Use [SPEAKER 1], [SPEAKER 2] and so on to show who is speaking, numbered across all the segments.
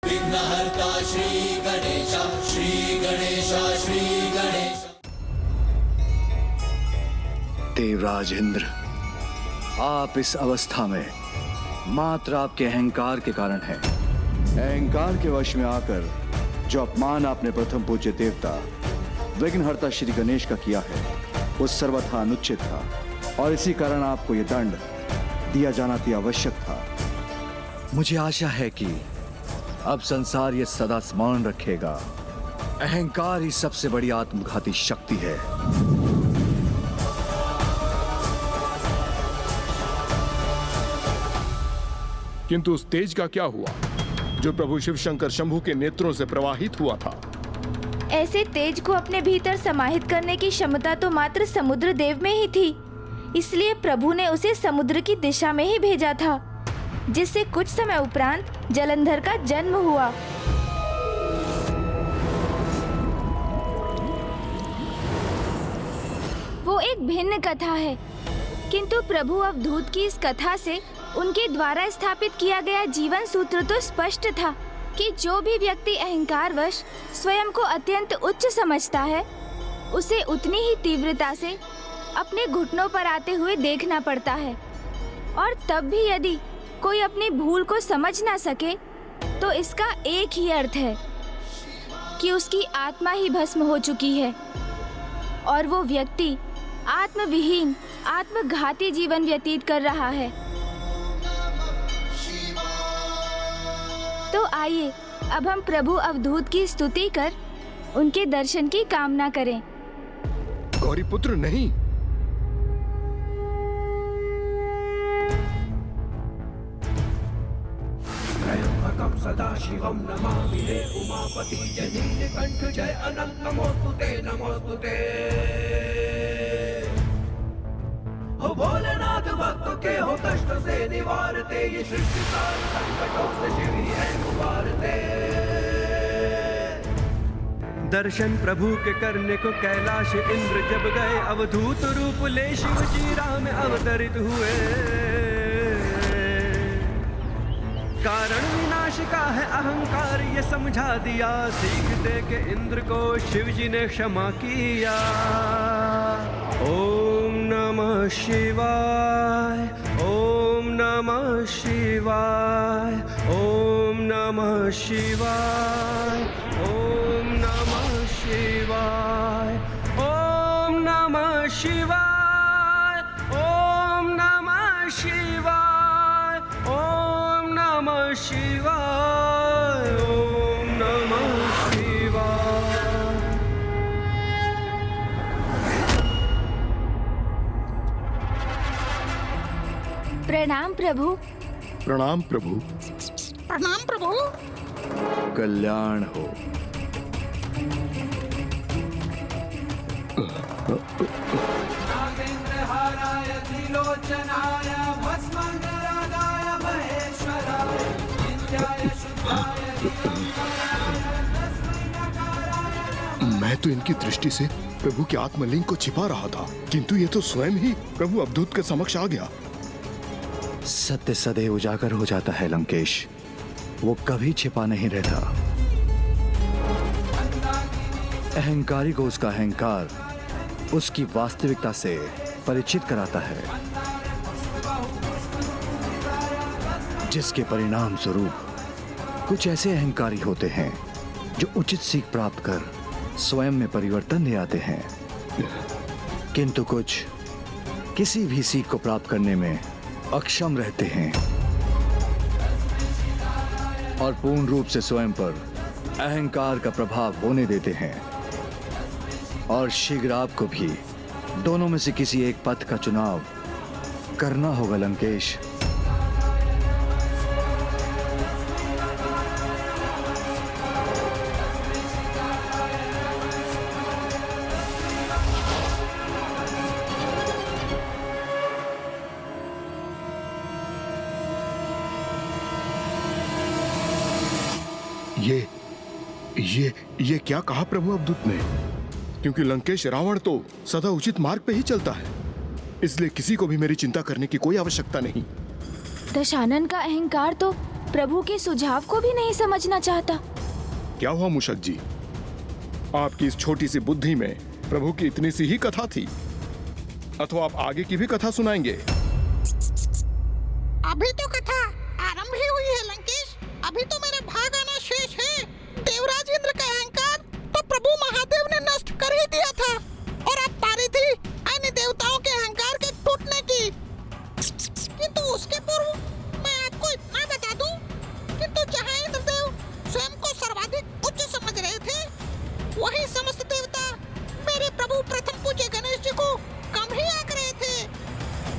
[SPEAKER 1] विघ्नहर्ता श्री गणेश, श्री गणेश, श्री गणेश।
[SPEAKER 2] देवराज इंद्र, आप इस अवस्था में मात्र आपके अहंकार के कारण हैं। अहंकार के वश में आकर जो अपमान आपने प्रथम पूज्य देवता विघ्नहर्ता श्री गणेश का किया है, वो सर्वथा अनुचित था और इसी कारण आपको यह दंड दिया जाना अति आवश्यक था। मुझे आशा है कि अब संसार ये सदा स्मरण रखेगा, अहंकार ही सबसे बड़ी आत्मघाती शक्ति है।
[SPEAKER 3] किंतु उस तेज का क्या हुआ जो प्रभु शिव शंकर शंभु के नेत्रों से प्रवाहित हुआ था?
[SPEAKER 4] ऐसे तेज को अपने भीतर समाहित करने की क्षमता तो मात्र समुद्र देव में ही थी, इसलिए प्रभु ने उसे समुद्र की दिशा में ही भेजा था, जिससे कुछ समय उपरांत जलंधर का जन्म हुआ। वो एक भिन्न कथा है, किंतु प्रभु अवधूत की इस कथा से उनके द्वारा स्थापित किया गया जीवन सूत्र तो स्पष्ट था कि जो भी व्यक्ति अहंकारवश स्वयं को अत्यंत उच्च समझता है, उसे उतनी ही तीव्रता से अपने घुटनों पर आते हुए देखना पड़ता है। और तब भी यदि कोई अपनी भूल को समझ ना सके, तो इसका एक ही अर्थ है कि उसकी आत्मा ही भस्म हो चुकी है और वो व्यक्ति आत्मविहीन, आत्मघाती जीवन व्यतीत कर रहा है। तो आइए अब हम प्रभु अवधूत की स्तुति कर उनके दर्शन की कामना करें।
[SPEAKER 3] गौरीपुत्र नहीं,
[SPEAKER 5] त्र्यंबकं सदाशिवं नमामि हे उमापति जय नीलकंठ जय अनंत नमोस्तुते हो भोलेनाथ भक्त के हो कष्ट से निवारते, ये सृष्टि सारी संकटों से शिव ही है उबारते। दर्शन प्रभु के करने को कैलाश इंद्र जब गए, अवधूत रूप ले शिव जी राम अवतरित हुए। कारण विनाश का है अहंकार ये समझा दिया, सीख दे के इंद्र को शिव जी ने क्षमा किया। ओम नमः शिवाय, ओम नमः शिवाय, ओम नमः शिवाय, ओम नमः शिवाय, ओम नमः शिवाय, ओम नमः शिवाय, ओम नमः शिवाय, ओम नमः शिवाय।
[SPEAKER 4] प्रणाम प्रभु।
[SPEAKER 3] प्रणाम प्रभु।
[SPEAKER 6] प्रणाम प्रभु।
[SPEAKER 2] कल्याण हो।
[SPEAKER 5] नागेंद्रहाराय त्रिलोचनाय भस्मांगरागाय महेश्वराय नित्याय शुद्धाय
[SPEAKER 3] मैं तो इनकी दृष्टि से प्रभु के आत्मलिंग को छिपा रहा था, किंतु ये तो स्वयं ही प्रभु अवधूत के समक्ष आ गया।
[SPEAKER 2] सत्य सदैव उजागर हो जाता है लंकेश, वो कभी छिपा नहीं रहता। अहंकारी को उसका अहंकार उसकी वास्तविकता से परिचित कराता है, जिसके परिणाम स्वरूप कुछ ऐसे अहंकारी होते हैं जो उचित सीख प्राप्त कर स्वयं में परिवर्तन ले आते हैं, किंतु कुछ किसी भी सीख को प्राप्त करने में अक्षम रहते हैं और पूर्ण रूप से स्वयं पर अहंकार का प्रभाव होने देते हैं। और शीघ्र आपको भी दोनों में से किसी एक पथ का चुनाव करना होगा लंकेश।
[SPEAKER 3] ये क्या कहा प्रभु अवधूत ने? क्योंकि लंकेश रावण तो सदा उचित मार्ग पे ही चलता है, इसलिए किसी को भी मेरी चिंता करने की कोई आवश्यकता नहीं।
[SPEAKER 4] दशानन का अहंकार तो प्रभु के सुझाव को भी नहीं समझना चाहता।
[SPEAKER 3] क्या हुआ मूषक जी? आपकी इस छोटी सी बुद्धि में प्रभु की इतनी सी ही कथा थी, अथवा आप आगे की भी कथा सुनाएंगे?
[SPEAKER 6] अभी तो कथा आरंभ ही हुई है लंकेश। अभी तो मेरा भाग आना शेष है। देवराज इंद्र का अहंकार तो प्रभु महादेव ने नष्ट कर ही दिया था, और अब पारी थी अन्य देवताओं के अहंकार के टूटने की। किंतु उसके पूर्व मैं आपको इतना बता दूं, किंतु जहां इंद्रदेव स्वयं को सर्वाधिक उच्च समझ रहे थे, वहीं समस्त देवता मेरे प्रभु प्रथम पूज्य गणेश जी को कम ही आंक रहे थे।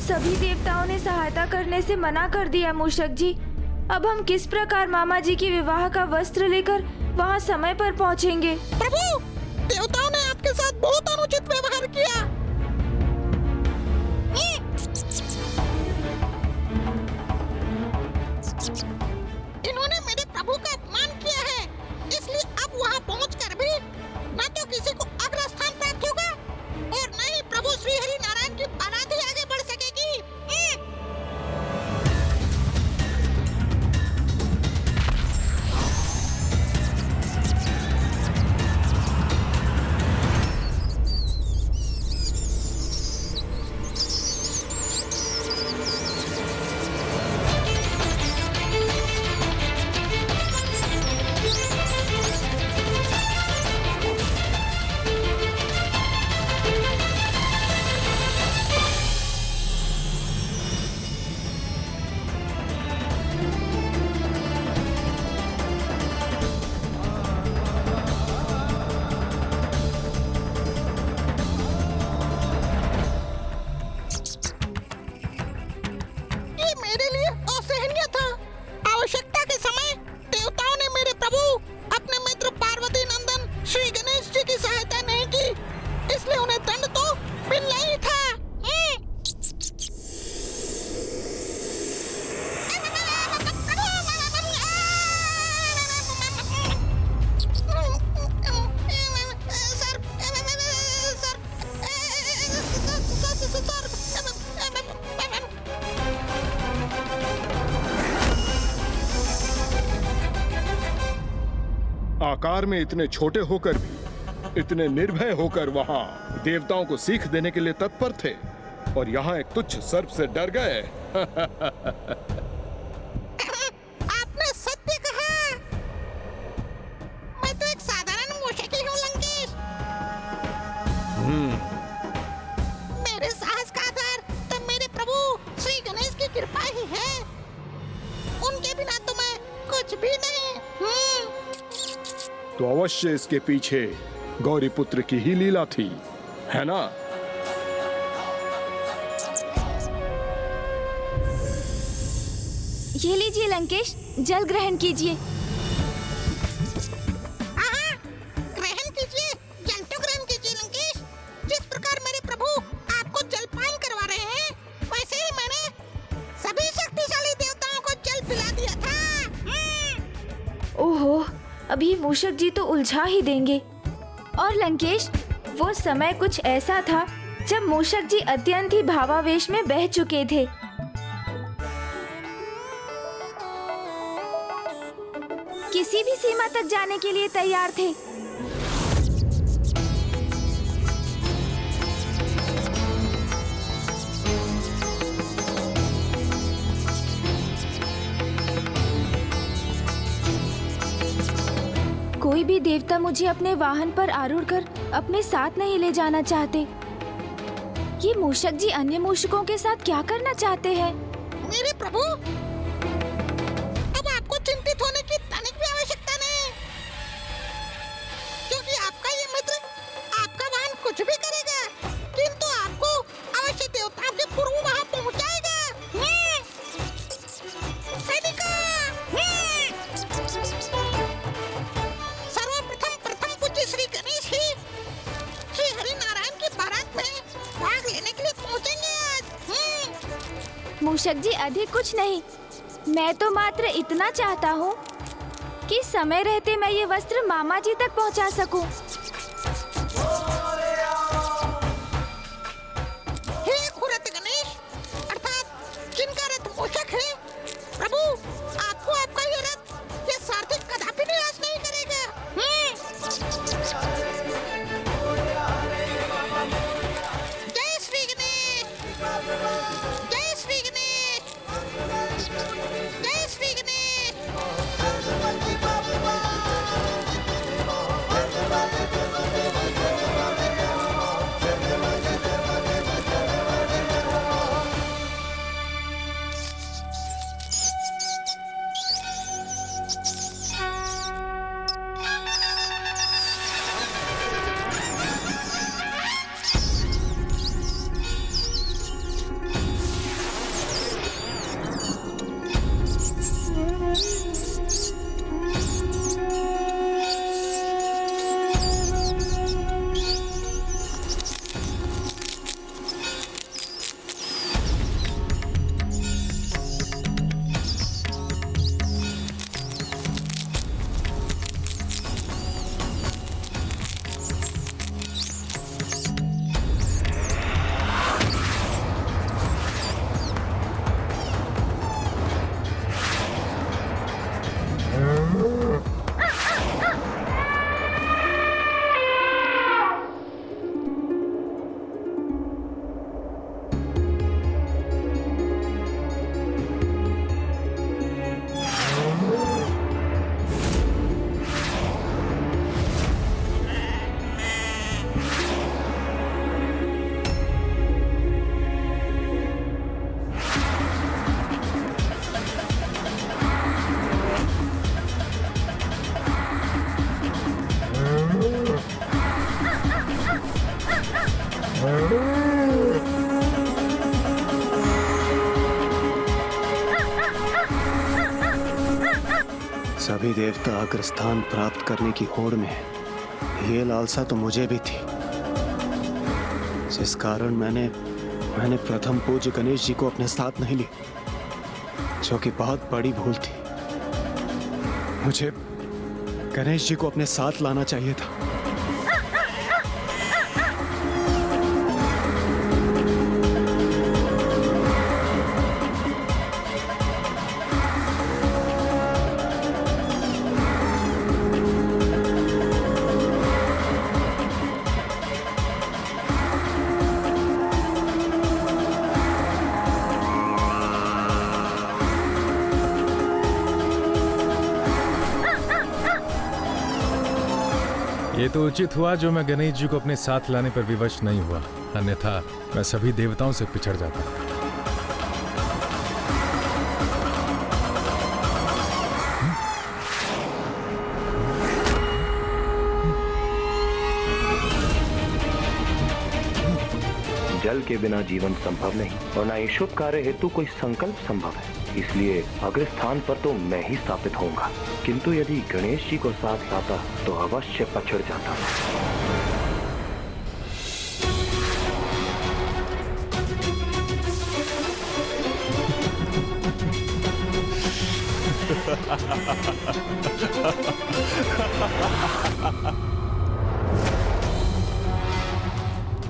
[SPEAKER 4] सभी देवताओं ने सहायता करने से मना कर दिया मूषक जी। अब हम किस प्रकार मामा जी की विवाह का वस्त्र लेकर वहाँ समय पर पहुँचेंगे?
[SPEAKER 6] प्रभु, देवताओं ने आपके साथ बहुत अनुचित व्यवहार किया। इन्होंने मेरे प्रभु का अपमान किया है, इसलिए अब वहाँ पहुँचकर भी न तो किसी को अग्र स्थान प्राप्त होगा और न ही प्रभु श्री हरि नारायण की बारात ही आगे बढ़ सकेगी।
[SPEAKER 3] आकार में इतने छोटे होकर भी इतने निर्भय होकर वहां देवताओं को सीख देने के लिए तत्पर थे, और यहाँ एक तुच्छ सर्प से डर गए।
[SPEAKER 6] आपने सत्य कहा। मैं तो एक साधारण मूषक ही हूँ लंकेश। मेरे साहस का आधार तो मेरे प्रभु श्री गणेश की कृपा ही है। उनके बिना तो मैं कुछ भी नहीं।
[SPEAKER 3] तो अवश्य इसके पीछे गौरी पुत्र की ही लीला थी, है ना?
[SPEAKER 4] ये लीजिए लंकेश, जल ग्रहण कीजिए।
[SPEAKER 6] ग्रहण कीजिए, जल तो ग्रहण कीजिए लंकेश। जिस प्रकार मेरे प्रभु आपको जलपान करवा रहे हैं, वैसे ही मैंने सभी शक्तिशाली देवताओं को जल पिला दिया था।
[SPEAKER 4] ओहो, अभी मूषक जी तो उलझा ही देंगे। और लंकेश, वो समय कुछ ऐसा था जब मूषक जी अत्यंत ही भावावेश में बह चुके थे। किसी भी सीमा तक जाने के लिए तैयार थे। कोई भी देवता मुझे अपने वाहन पर आरूढ़ कर अपने साथ नहीं ले जाना चाहते। ये मूषक जी अन्य मूषकों के साथ क्या करना चाहते हैं?
[SPEAKER 6] मेरे प्रभु, अब आपको चिंतित होने की तनिक भी आवश्यकता नहीं, क्योंकि आपका ये मित्र आपका वाहन कुछ भी करेगा, किंतु आपको अवश्य देवताओं के पूर्व वहां पहुंचाएगा। सर्वप्रथम प्रथम पूज्य श्री गणेश ही श्री हरि नारायण की बारात में भाग लेने के लिए पहुंचेंगे आज।
[SPEAKER 4] मूषक जी अधिक कुछ नहीं, मैं तो मात्र इतना चाहता हूँ कि समय रहते मैं ये वस्त्र मामा जी तक पहुँचा सकूं।
[SPEAKER 6] हे खुरत गणेश, अर्थात जिनका रथ मूषक है, प्रभु आपको आपका ये
[SPEAKER 5] सभी देवता अग्रस्थान प्राप्त करने की होड़ में हैं। ये लालसा तो मुझे भी थी, जिस कारण मैंने प्रथम पूज्य गणेश जी को अपने साथ नहीं लिया, जो कि बहुत बड़ी भूल थी। मुझे गणेश जी को अपने साथ लाना चाहिए था।
[SPEAKER 7] ये तो उचित हुआ जो मैं गणेश जी को अपने साथ लाने पर विवश नहीं हुआ, अन्यथा मैं सभी देवताओं से पिछड़ जाता।
[SPEAKER 8] जल के बिना जीवन संभव नहीं और न ही शुभ कार्य हेतु कोई संकल्प संभव है। इसलिए अग्रस्थान पर तो मैं ही स्थापित होऊंगा, किंतु यदि गणेश जी को साथ लाता तो अवश्य पछड़ जाता।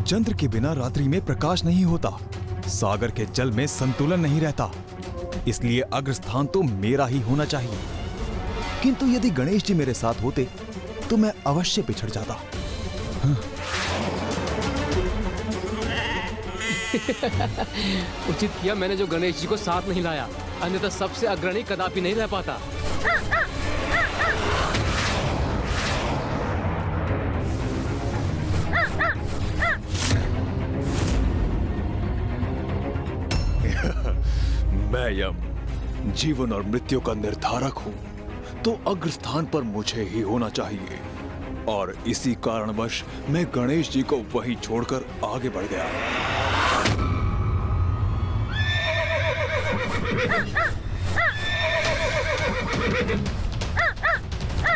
[SPEAKER 9] चंद्र के बिना रात्रि में प्रकाश नहीं होता, सागर के जल में संतुलन नहीं रहता, इसलिए अग्रस्थान तो मेरा ही होना चाहिए। किंतु यदि गणेश जी मेरे साथ होते तो मैं अवश्य पिछड़ जाता।
[SPEAKER 10] उचित किया मैंने जो गणेश जी को साथ नहीं लाया, अन्यथा सबसे अग्रणी कदापि नहीं रह पाता।
[SPEAKER 9] मैं यम जीवन और मृत्यु का निर्धारक हूं, तो अग्रस्थान पर मुझे ही होना चाहिए, और इसी कारणवश मैं गणेश जी को वहीं छोड़कर आगे बढ़ गया।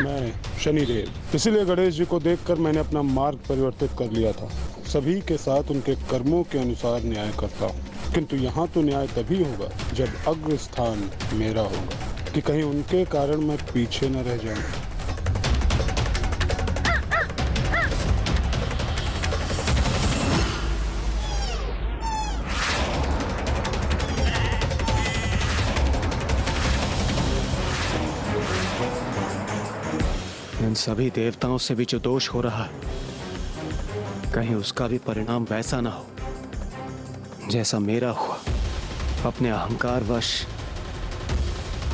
[SPEAKER 11] मैं शनिदेव, इसीलिए गणेश जी को देखकर मैंने अपना मार्ग परिवर्तित कर लिया था। सभी के साथ उनके कर्मों के अनुसार न्याय करता हूँ, किंतु यहाँ तो न्याय तभी होगा जब अग्रस्थान मेरा होगा, कि कहीं उनके कारण मैं पीछे न रह जाऊं।
[SPEAKER 5] इन सभी देवताओं से भी जो दोष हो रहा है, कहीं उसका भी परिणाम वैसा ना हो जैसा मेरा हुआ। अपने अहंकारवश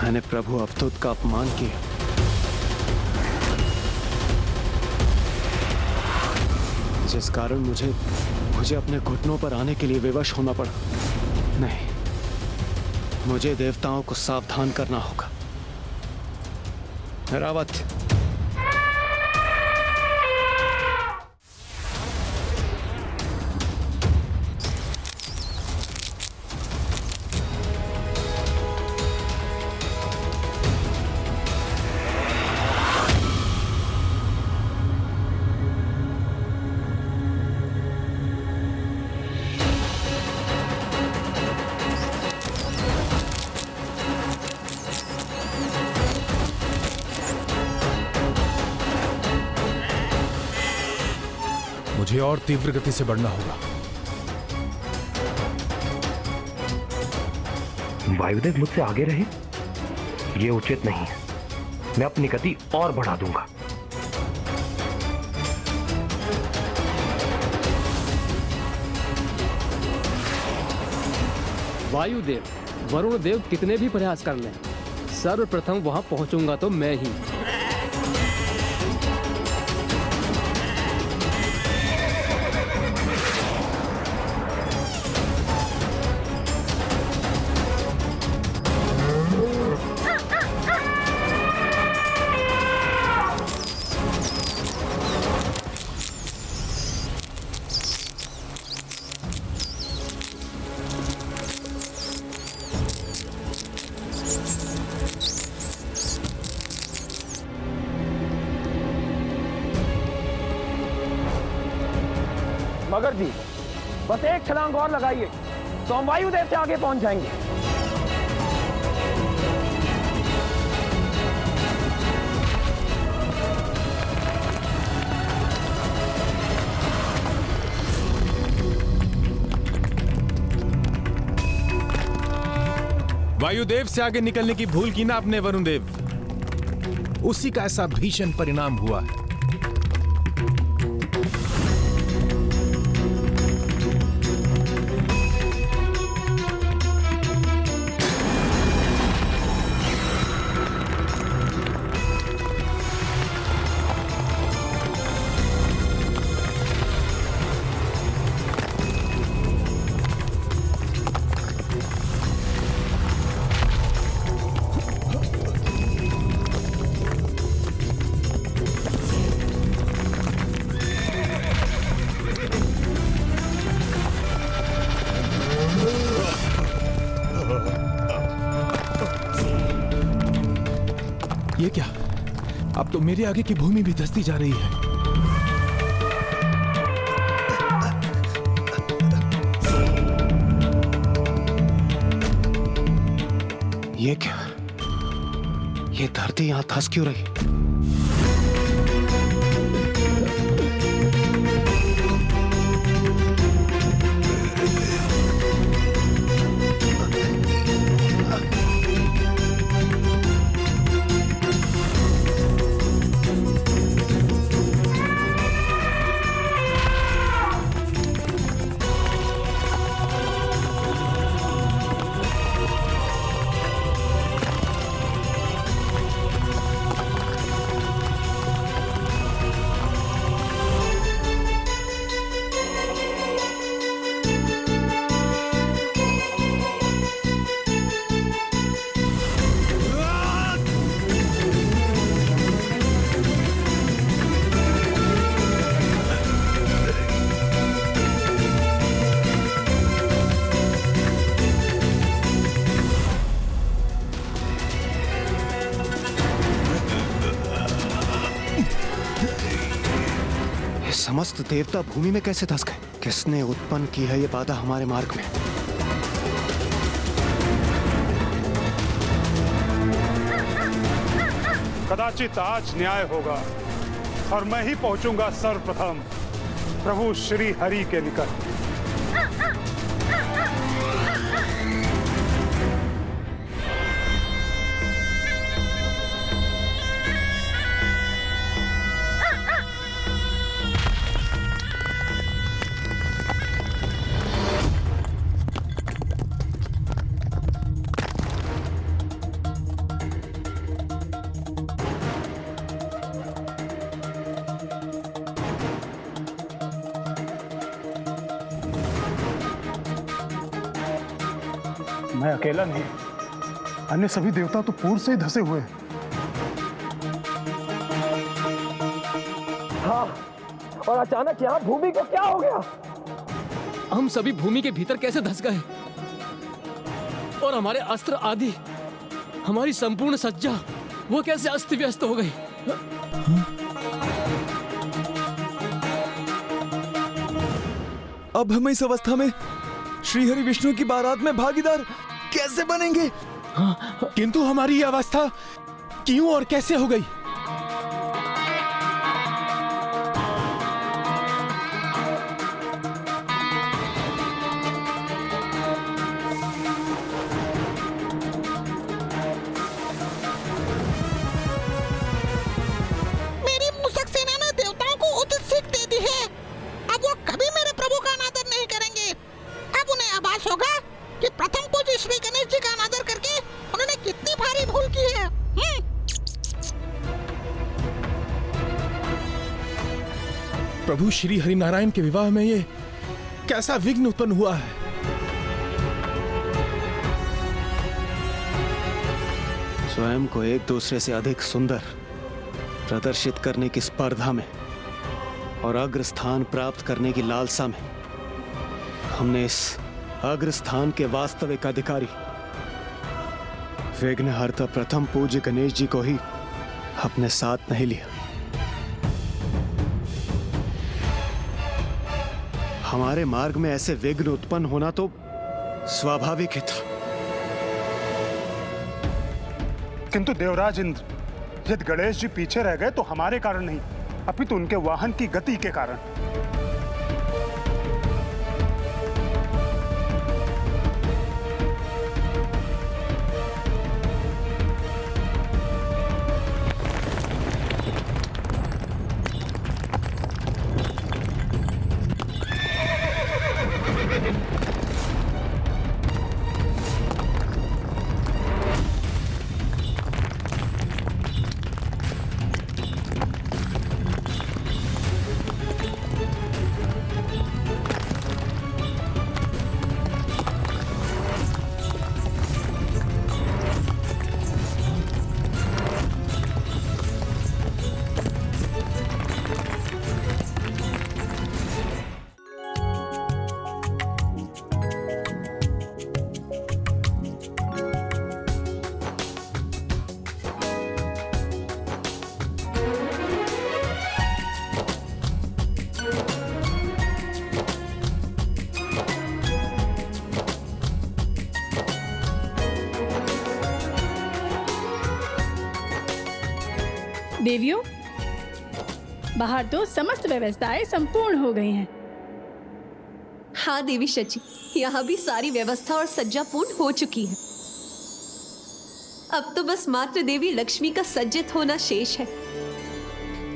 [SPEAKER 5] मैंने प्रभु अवधूत का अपमान किया, जिस कारण मुझे अपने घुटनों पर आने के लिए विवश होना पड़ा। नहीं, मुझे देवताओं को सावधान करना होगा। रावत,
[SPEAKER 7] मुझे और तीव्र गति से बढ़ना होगा।
[SPEAKER 8] वायुदेव मुझसे आगे रहे, ये उचित नहीं है। मैं अपनी गति और बढ़ा दूंगा।
[SPEAKER 10] वायुदेव, वरुण देव कितने भी प्रयास कर लें, सर्वप्रथम वहां पहुंचूंगा तो मैं ही। मगर जी बस एक छलांग और लगाइए तो हम वायुदेव से आगे पहुंच जाएंगे।
[SPEAKER 7] वायुदेव से आगे निकलने की भूल की ना अपने वरुण देव, उसी का ऐसा भीषण परिणाम हुआ है। ये क्या? अब तो मेरे आगे की भूमि भी धंसती जा रही है।
[SPEAKER 5] ये क्या? ये धरती यहां धंस क्यों रही? समस्त देवता भूमि में कैसे धंस गए? किसने उत्पन्न की है ये बाधा हमारे मार्ग में?
[SPEAKER 11] कदाचित आज न्याय होगा और मैं ही पहुंचूंगा सर्वप्रथम प्रभु श्री हरि के निकट। मैं अकेला नहीं, अन्य सभी देवता तो पूर्व से ही धसे हुए हैं।
[SPEAKER 10] हाँ, और अचानक यहाँ भूमि को क्या हो गया? हम सभी भूमि के भीतर कैसे धंस गए? और हमारे अस्त्र आदि, हमारी संपूर्ण सज्जा, वो कैसे अस्त व्यस्त हो गई?
[SPEAKER 9] अब हम इस अवस्था में श्रीहरि विष्णु की बारात में भागीदार कैसे बनेंगे?
[SPEAKER 7] किंतु हमारी ये अवस्था क्यों और कैसे हो गई?
[SPEAKER 6] मेरी मूसक सेना ने देवताओं को उचित सीख दे दी है। अब वो कभी मेरे प्रभु का अनादर नहीं करेंगे। अब उन्हें आभास होगा कि प्रथम पूज्य श्री गणेश जी का अनादर करके उन्होंने कितनी भारी भूल की है।
[SPEAKER 7] प्रभु श्री हरिनारायण के विवाह में ये कैसा विघ्न उत्पन्न हुआ है?
[SPEAKER 5] स्वयं को एक दूसरे से अधिक सुंदर प्रदर्शित करने की स्पर्धा में और अग्रस्थान प्राप्त करने की लालसा में हमने इस अग्रस्थान के वास्तविक अधिकारी विघ्नहर्ता प्रथम पूज्य गणेश जी को ही अपने साथ नहीं लिया। हमारे मार्ग में ऐसे विघ्न उत्पन्न होना तो स्वाभाविक ही था।
[SPEAKER 11] किंतु देवराज इंद्र, यदि गणेश जी पीछे रह गए तो हमारे कारण नहीं, अपितु उनके वाहन की गति के कारण।
[SPEAKER 12] देवियों, बाहर तो समस्त व्यवस्थाएं संपूर्ण हो गई हैं।
[SPEAKER 13] हाँ देवी शची, यहाँ भी सारी व्यवस्था और सज्जा पूर्ण हो चुकी है। अब तो बस मात्र देवी लक्ष्मी का सज्जित होना शेष है।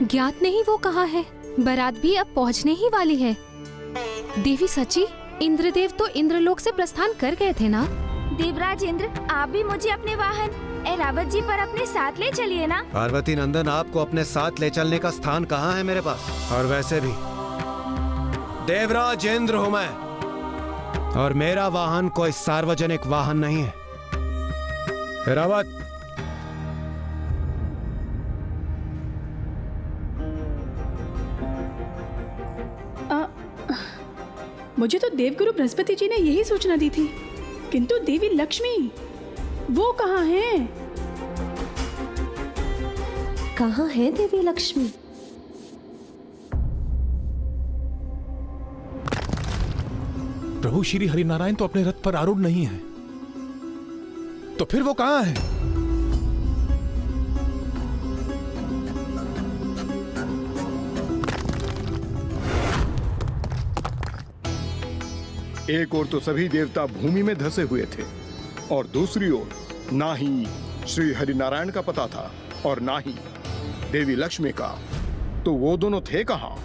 [SPEAKER 14] ज्ञात नहीं वो कहाँ है। बारात भी अब पहुँचने ही वाली है। देवी सची, इंद्रदेव तो इंद्रलोक से प्रस्थान कर गए थे ना?
[SPEAKER 4] देवराज इंद्र, आप भी मुझे अपने वाहन ऐरावत जी पर अपने साथ ले चलिए ना।
[SPEAKER 5] पार्वती नंदन, आपको अपने साथ ले चलने का स्थान कहाँ है मेरे पास? और वैसे भी देवराज इंद्र हूँ मैं, और मेरा वाहन कोई सार्वजनिक वाहन नहीं है। ऐरावत,
[SPEAKER 12] मुझे तो देवगुरु बृहस्पति जी ने यही सूचना दी थी, किंतु देवी लक्ष्मी वो कहाँ हैं?
[SPEAKER 13] कहाँ है देवी लक्ष्मी?
[SPEAKER 7] प्रभु श्री हरिनारायण तो अपने रथ पर आरूढ़ नहीं है, तो फिर वो कहाँ है?
[SPEAKER 3] एक ओर तो सभी देवता भूमि में धसे हुए थे, और दूसरी ओर ना ही श्री हरिनारायण का पता था और ना ही देवी लक्ष्मी का। तो वो दोनों थे कहाँ?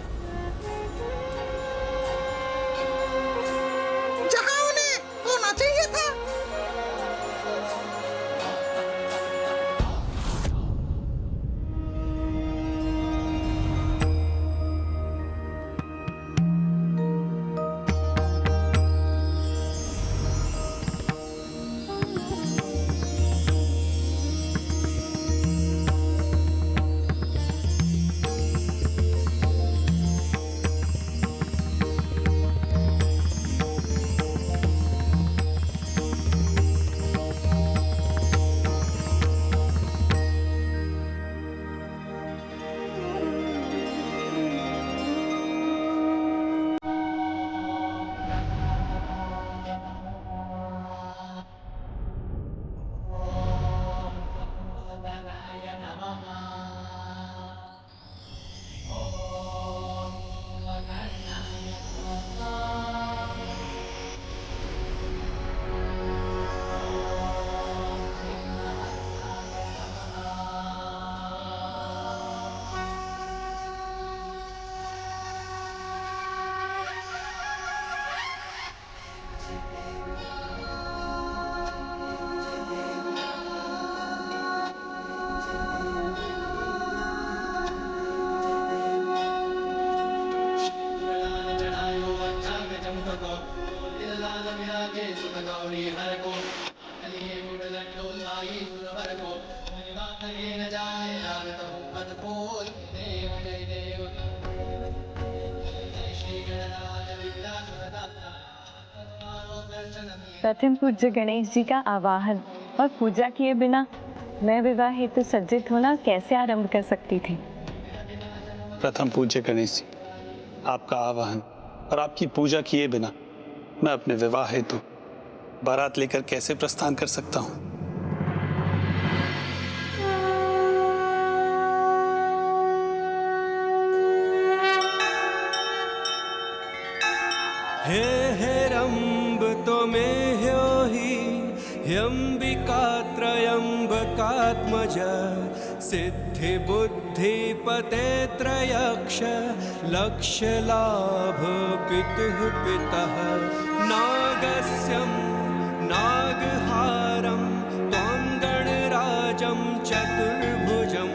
[SPEAKER 6] जहाँ उन्हें होना चाहिए था।
[SPEAKER 15] प्रथम पूज्य गणेश जी का आवाहन और पूजा किए बिना मैं विवाह हेतु सज्जित होना कैसे आरंभ कर सकती थी?
[SPEAKER 16] प्रथम पूज्य गणेश जी, आपका आवाहन और आपकी पूजा किए बिना मैं अपने विवाह हेतु बारात लेकर कैसे प्रस्थान कर सकता हूं?
[SPEAKER 17] हे हेरंब त्वमे ह्योहि ह्यंबिका त्रयंबकात्मज सिद्धि बुद्धि पते त्रयक्ष लक्ष्य लाभ पितुः पितः नागस्यं नागहारं त्वं गणराजं चतुर्भुजं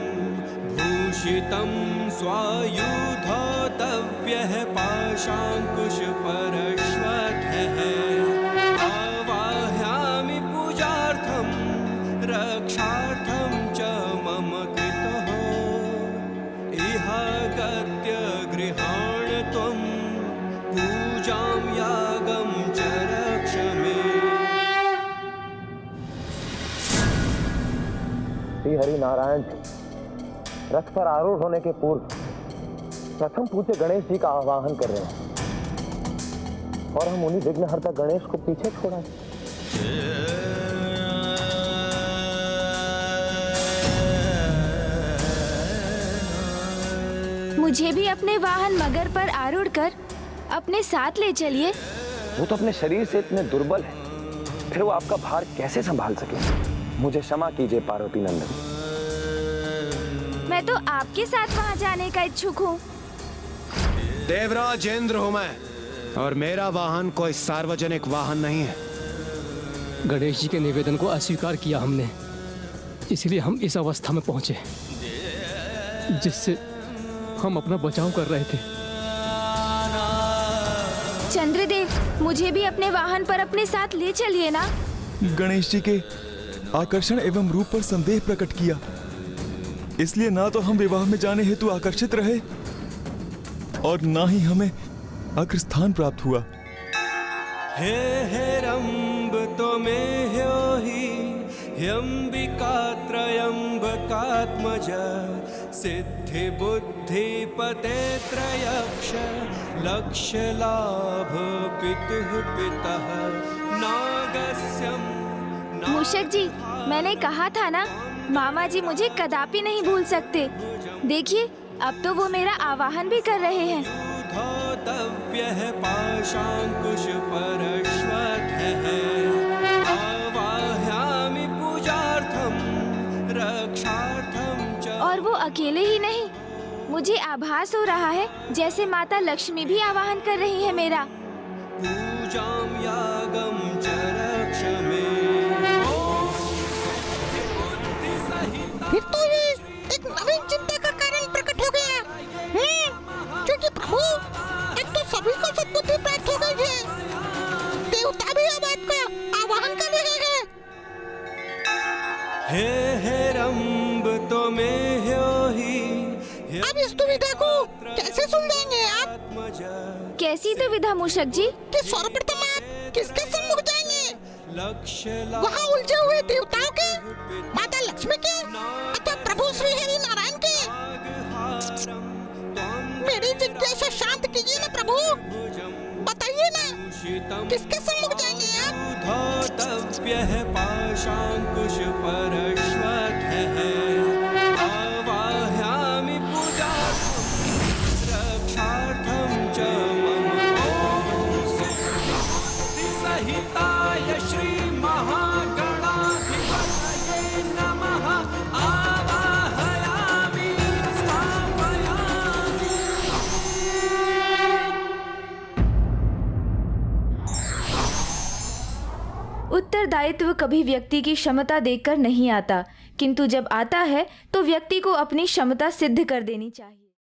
[SPEAKER 17] भूषितं स्वायुधोतव्यः पाशाङ्कुशपरश्वतः आवाहयामि पूजार्थं रक्षार्थं च मम कृतः इह गत्य गृहाण त्वं पूजां यागं च रक्ष मे।
[SPEAKER 8] श्री हरि नारायण जी रथ पर आरूढ़ होने के पूर्व प्रथम पूज्य गणेश जी का आवाहन कर रहे हैं और हम उन्हीं विघ्नहर्ता गणेश को पीछे छोड़ा।
[SPEAKER 4] मुझे भी अपने वाहन मगर पर आरूढ़ कर अपने साथ ले चलिए।
[SPEAKER 8] वो तो अपने शरीर से इतने दुर्बल है, फिर वो आपका भार कैसे संभाल सके? मुझे क्षमा कीजिए पार्वती नंदन।
[SPEAKER 4] मैं तो आपके साथ वहाँ जाने का इच्छुक हूँ।
[SPEAKER 5] देवराज इंद्र हूँ मैं और मेरा वाहन कोई सार्वजनिक वाहन नहीं है।
[SPEAKER 10] गणेश जी के निवेदन को अस्वीकार किया हमने, इसलिए हम इस अवस्था में पहुंचे जिससे हम अपना बचाव कर रहे थे।
[SPEAKER 4] चंद्रदेव, मुझे भी अपने वाहन पर अपने साथ ले चलिए ना।
[SPEAKER 9] गणेश जी के आकर्षण एवं रूप पर संदेह प्रकट किया, इसलिए ना तो हम विवाह में जाने हेतु आकर्षित रहे और ना ही हमें अग्रस्थान प्राप्त हुआ।
[SPEAKER 17] हे हेरंब त्वमे ह्योहि ह्यंबिका त्रयंबकात्मज सिद्धि बुद्धि पते त्रयक्ष लक्ष्य लाभ पितुः पितः नागस्यं।
[SPEAKER 4] मूषक जी, मैंने कहा था ना, मामा जी मुझे कदापि नहीं भूल सकते। देखिए, अब तो वो मेरा आवाहन भी कर रहे हैं।
[SPEAKER 17] धौतव्यः पाशाङ्कुशपरश्वतः आवाहयामि पूजार्थं रक्षार्थं च।
[SPEAKER 4] और वो अकेले ही नहीं, मुझे आभास हो रहा है जैसे माता लक्ष्मी भी आवाहन कर रही है मेरा।
[SPEAKER 17] पूजां यागं च रक्ष मे।
[SPEAKER 6] फिर तो ये एक नवीन चिंता का कारण प्रकट हो गया। क्योंकि प्रभु, एक तो सभी को सद्बुद्धि प्राप्त हो गई है, देवता भी अब आपका आवाहन कर रहे हैं।
[SPEAKER 17] हे हेरंब त्वमे ह्योहि।
[SPEAKER 6] अब इस दुविधा को कैसे सुलझाएंगे आप?
[SPEAKER 4] कैसी दुविधा मूषक जी?
[SPEAKER 6] कि सर्वप्रथम आप किसके सम्मुख जाएंगे? वहाँ उलझे हुए देवताओं के, माता लक्ष्मी के, अथवा प्रभु श्री हरि नारायण के? मेरी जिज्ञासा शांत कीजिए ना प्रभु, बताइए ना, किसके सम्मुख जाएंगे आप?
[SPEAKER 17] धौतव्यः पाशाङ्कुशपरश्वतः आवाहयामि पूजार्थं रक्षार्थं च मम सिद्धिसहिताय श्री महागणाधिपतये नमः आवाहयामि स्थापयामि।
[SPEAKER 4] उत्तरदायित्व कभी व्यक्ति की क्षमता देखकर नहीं आता, किंतु जब आता है तो व्यक्ति को अपनी क्षमता सिद्ध कर देनी चाहिए।